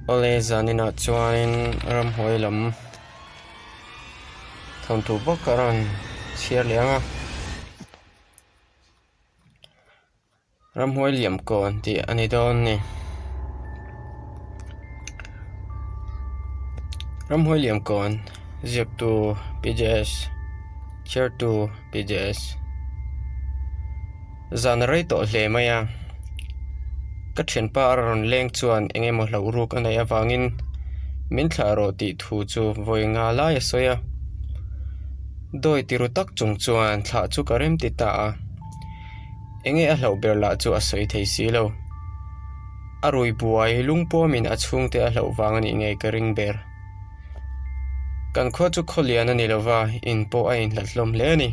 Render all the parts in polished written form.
ole zanina chuanin ramhoi lam thon tu bok karon chiar lianga ramhoi liam kon ti ani don ni ramhoi liam kon ziak tu pjs chair tu pjs zan rei to hle maya ka then pa ron leng chuan engemaw hlo ruk anei awangin min thlaro ti thu chu voi nga lai soya doi tiru tak chung chuan thla chu karem ti ta enge a hlo ber la chu a soi thei si lo arui buai lungpo min a chung te a hlo wang ani ngei ka ring ber kan kho chu kholian ani lova in po a in hlalhlom hle ani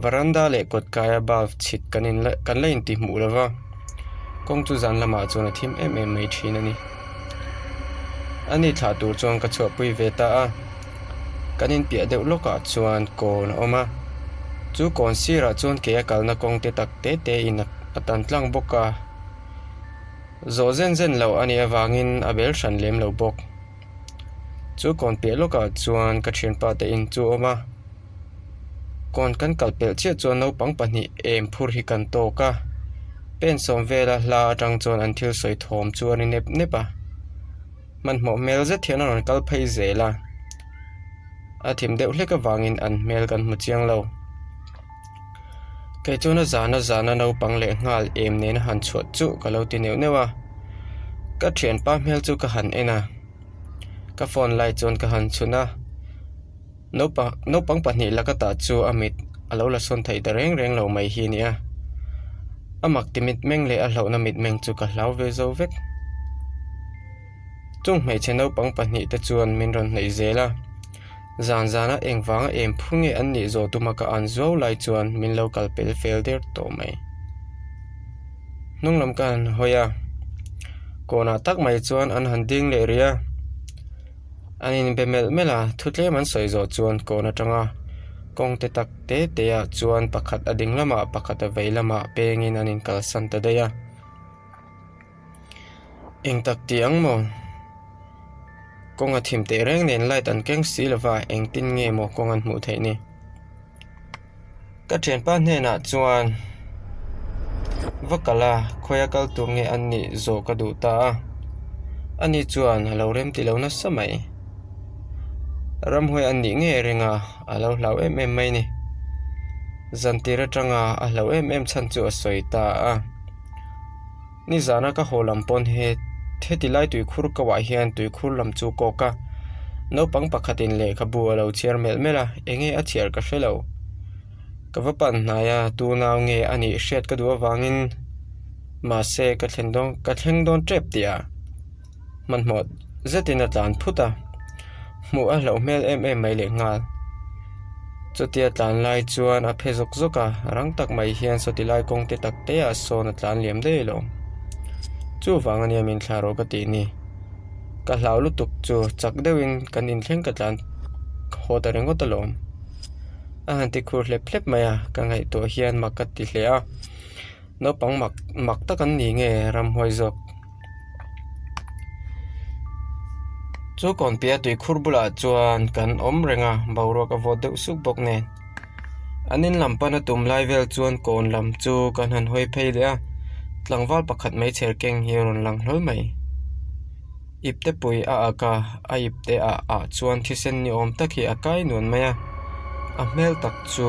varanda le kot kaya balv chit kan lein ti mu lova kong chu zan lama chuna thim em mai thin ani ani thla tur chong ka chho pui ve ta a kanin pia deuh loka chuan kon oma chu kon sira chuan ke kalna kong te tak te in atan tlang boka zo zen lo ani awangin abel hran lem lo bok chu kon pia loka chuan ka then pa te in chu oma kon kan kalpel che chuan no pang pahnih em phur hi kan to ka pen som vela hla atang chuan an thil soi thom chuan in nepa man mo mel ze thian ron kal phei zela a thim deuh hleka wangin an mel kan mu chiang lo ke chuna zana no pang le ngal em nen han chhuat chu kalo ti neu newa ka thian pa mel chu ka han ena ka phone lai chon ka han chuna no pang pahnih laka ta chu amit alo la son thei da reng lo mai hi nia amak timit meng le a hlo na mit meng chu ka hlau ve zo vek chung mai cheno pang pahnih te chuan min ron nei zela zana engwanga em phunge an ni zo tuma ka an zo lai chuan min local pel fel der to mai nunglam kan hoya kona tak mai chuan an han ding le ria anin bemel mela thutle man soi zo chuan kona tanga kong te tak te ya chuan pakhat ading lama pakhat a vei lama pengin anin kal san ta deya eng tak tiang mo kong a thim te reng nen lai tan keng si lova eng tin nge mo kong an mu thei ni ka then pa hne na chuan vakala khoya kal tur nge an ni zo ka du ta ani chuan halo rem ti lo na samai ramhoi an ni nge ringa alo hlau em mai ni zantira tanga a hlau em chan chu a soi ta ni zana ka holam pon he thetilai tui khur ka wa hian tui khur lam chu ko ka no pang pakhatin le khabu lo chiar mela enge a chiar ka hrelo ka va pan na ya tu naw nge ani hriat ka du awangin ma se ka thleng don trep tia man mod zetin atlan phuta mu a hlo mel em mai le ngal chutia tlan lai chuan a phezok zoka rang tak mai hian sotilai kong te tak te a son atlan liam de lo chu wangani min thlaro ka ti ni ka hlau lu tuk chu chak deuin kan in thleng ka tlan hota rengo talom a han ti khur hlep maya ka ngai to hian makat ti hle a no pang mak ta kan ni nge ram hoi zok chu kon pia tui khur bula chuan kan om renga bawro ka vo deuh suk bok ne anin lampana tum lai vel chuan kon lam chu kan han hoi phei le a tlangwal pakhat mai cher keng hi ron lang hlol mai ipte pui a aka a ipte a chuan thisen ni om takhi akai nun maya a mel tak chu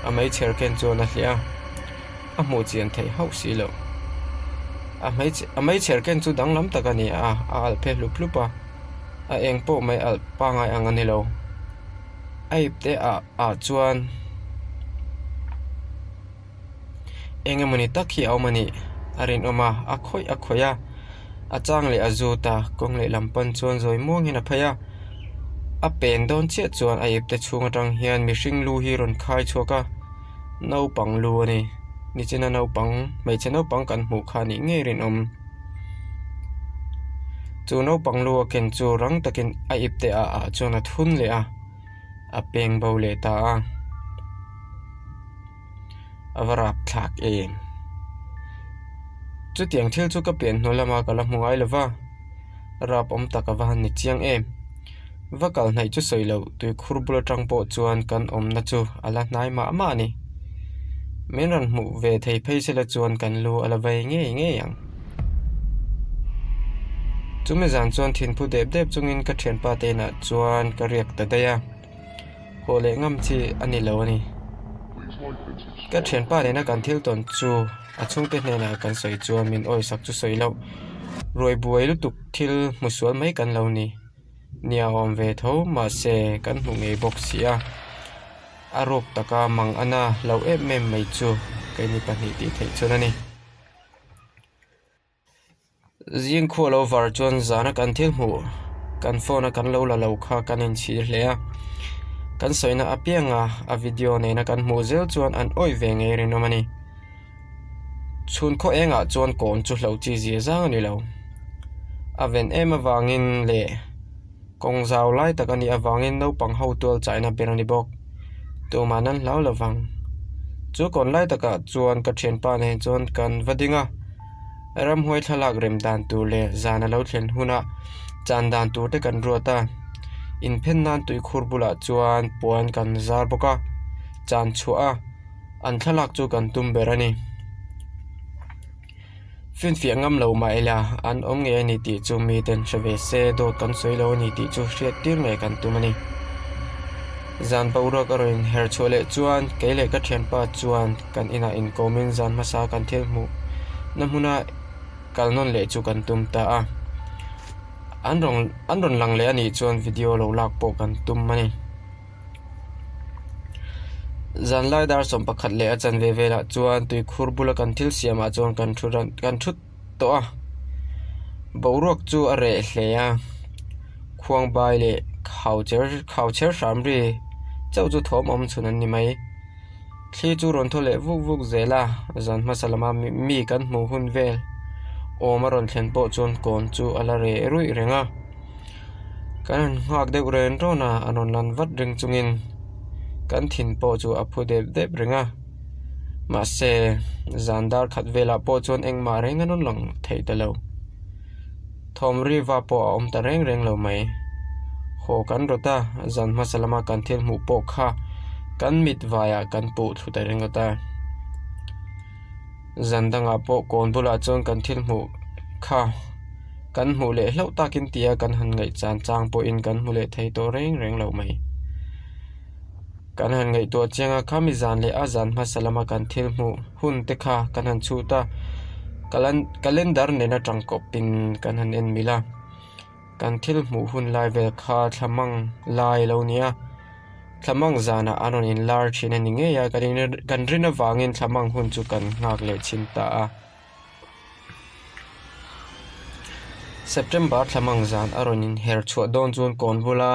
a mai cher ken chu na hlia a mu chian thei hau si lo a mai cher ken chu dang lam takani a al phe hlupa a eng po mai al pa ngai angani lo a ipte a chuan engemani takhi awmani arin oma a khoya a chang le azuta kong le lampan chuan zoi muang hin a phaya a pen don che chuan a ipte chunga tang hian mi hring lu hi ron khai choka no pang lu ani ni chena no pang mai chena pang kan mu kha ni nge rin om chu no pang lu ken chu rang takin a ipte a chuan a thun le a peng bo le ta avarap thak chu tiang thil chu ka pen no lama kala mungai lova rap om taka van ni chiang em vakal nai chu soilo tui khurbula tangpo chuan kan om na chu ala nai ma ni menran mu ve thei pheisela chuan kan lu ala vai nge yang chume zan chuan thin phu dep chungin ka thian pa te na chuan ka riak ta daya hole ngam chi ani lo ani ka thian pa le na kan thil ton chu achung te hne na kan soi chuan min oi sak chu soi lo roi buai lu tuk thil musual mai kan lo ni nia om ve tho ma se kan hu ngei box sia arok taka mang ana lo mem mai chu kai ni pani ti thei chuna ni zing kho lo var chuan zana kan thil mu kan phone kan lo la lo kha kan in chi hlea kan soina apianga a video nei na kan mu zel chuan an oi ve ngei rin omani chun kho enga chuan kon chu hlo chi zia zang ani lo aven em awangin le kong zau lai takani awangin no pang ho tol chaina berani bok to manan lau lawang chu kon lai taka chuan ka thian pa ne chuan kan vadinga ram hoi thalak rem dan tu le zana lo thlen huna chan dan tu te kan ruata in phen nan tui khurbula chuan puan kan zar boka chan chua an thalak chu kan tum berani fin fiangam lo mai la an om nge ni ti chu mi ten chave se do kan soi lo ni ti chu hriat tir nge kan tumani zan paura karoin her chole chuan keile ka thian pa chuan kan ina in comment zan masa kan thil mu namuna kalnon le chu kan tum ta a anron lang le ani chuan video lo lak po kan tum mani zan lai dar som pakhat le achan ve vela chuan tui khurbula kan thil siama chuan kan thut to a borok chu are hleya khuang bai le khaucher samri chau chu thom om chunan ni mai thli chu ron thole vuk zela zan masalama mi kan mu hun vel omaron thlen po chon kon chu ala re rui renga kan hak de ren rona anon lan vat ring chungin kan thin po chu aphu dep renga ma se zandar khat vela po chon engma reng anon lang thei ta lo thom ri va po om ta reng lo mai ho kan rota zan masalama kan thil mu po kha kan mit vaya kan pu thu ta rengata zandanga po kon bula chon kan thil mu kha kan mu le hlo takin tia kan han ngai chan chang po in kan mu le thei to reng lo mai kan han ngai to chenga khami zan le azan masalama kan thil mu hun te kha kan han chu ta calendar ne na tangkop pin kan han en mila kan thil mu hun lai vel kha thamang lai lo nia thamang zana anon in lar thina ni nge ya kan rina wangin thamang hun chu kan ngak le chinta a September thamang zan aron in her chua don chun kon bula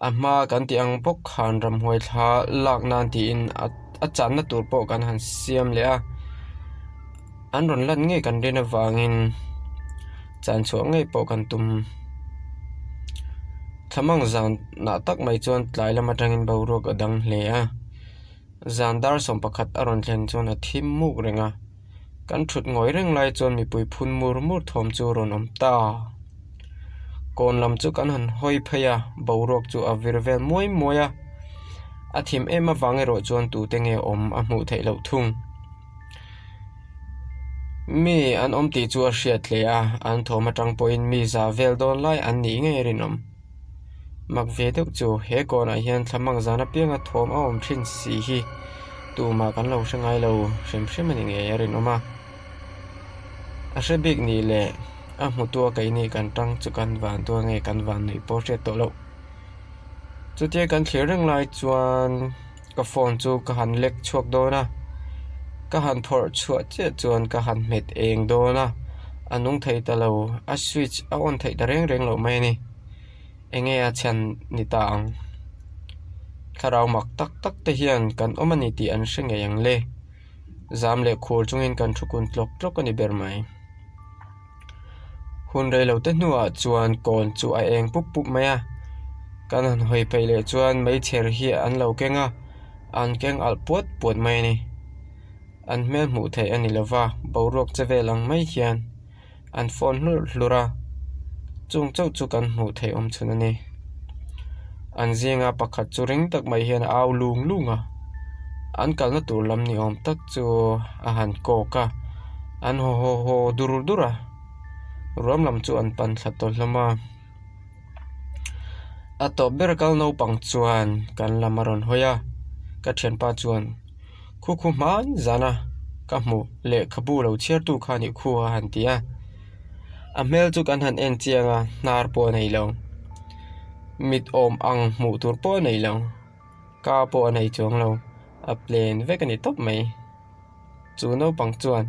ama kan ti ang pok khan ram hoi tha lak nan ti in a chan na tur po kan han siam le a anron lan nge kan rina wangin chan chu nge po kan tum thamang zan na tak mai chuan tlai lama tangin borok adang hle a zandar som pakhat aron thlen chuan a thim muk renga kan thut ngoi reng lai chuan mi pui phun mur thom chu ron om ta kon lam chu kan han hoi phaya borok chu a virvel moya a thim ema wange ro chuan tu te nge om a mu thei lo thung mi an om ti chu a hriat hle a an thoma tang point mi za vel don lai an ni nge rinom mak ve deuh chu he kona hian thamang zana pianga thom a om thin si hi tu ma kan lo hrangai lo hrem ani nge yarin oma a hrebik ni le a hmutua kai ni kan tang chu kan van tua nge kan van nei po hre to lo chu te kan thlir reng lai chuan ka phone chu ka han lek chuak dona ka han phor chhuat che chuan ka han met eng dona anung thei ta lo a switch a on thei ta reng lo mai ni enge a chan ni ta ang tharau mak tak te hian kan omani ti an hringe yang le zam le khur chungin kan thukun tlok ani ber mai hun rei lo te hnuah chuan kon chu a eng pup mai a kan han hoi pei le chuan mai cher hi an lo kenga an keng al puat mai ni an mel mu thei ani lova borok chevelang mai hian an phone hlura chung chau chu kan hmu thei om chun ani an zinga pakhat chu ring tak mai hian aw lung lunga an kalna tur lam ni om tak chu a han koka an ho dura ram lam chu an pan thlatol hlama a to ber kal no pang chuan kan lamaron hoya ka thian pa chuan khu man zana ka hmu le khabu lo chiar tu khani khu han tia a mel chu kan han en chianga nar po nei lo mit om ang hmu tur po nei lo ka po nei chong lo a plane vekani top mai chu no pang chuan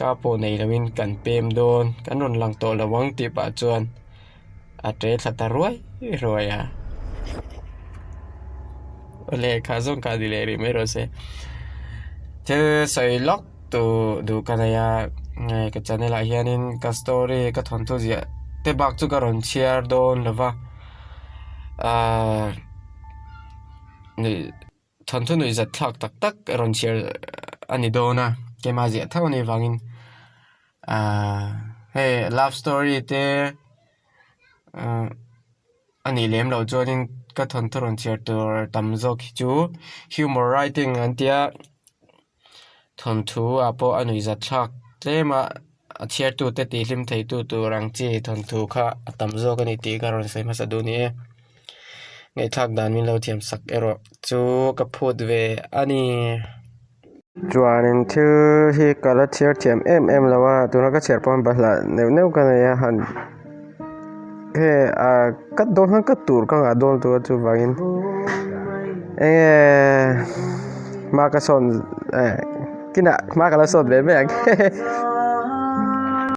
ka po nei lawin kan pem don kan ron lang to lawang ti pa chuan a tre thata ruai a ole kha zong ka dileri mero se che sai lok tu du kanaya ngai ka channel a hianin ka story ka thon thu zia te bak chu ka ron share don lova ni thon thu noi zat thak tak ron share ani dona ke ma zia thawni wangin hey love story te ani lem lo join ka thon thu ron share tur tam zo khi chu humor writing antia thon thu apo anui zat thak tlema a share tu te ti hlim thei tu rang chi thon thu kha tam zo ka ni ti ka ron sai ma sa du ni ngai thak dan min lo thiam sak ero chu ka phut ve ani chuanin thu hi kala share thiam em lawa tuna ka share pon bahla neu ka ya han he a kat don han ka tur ka ga don tu chu wangin ma ka son kina ma ka la son ve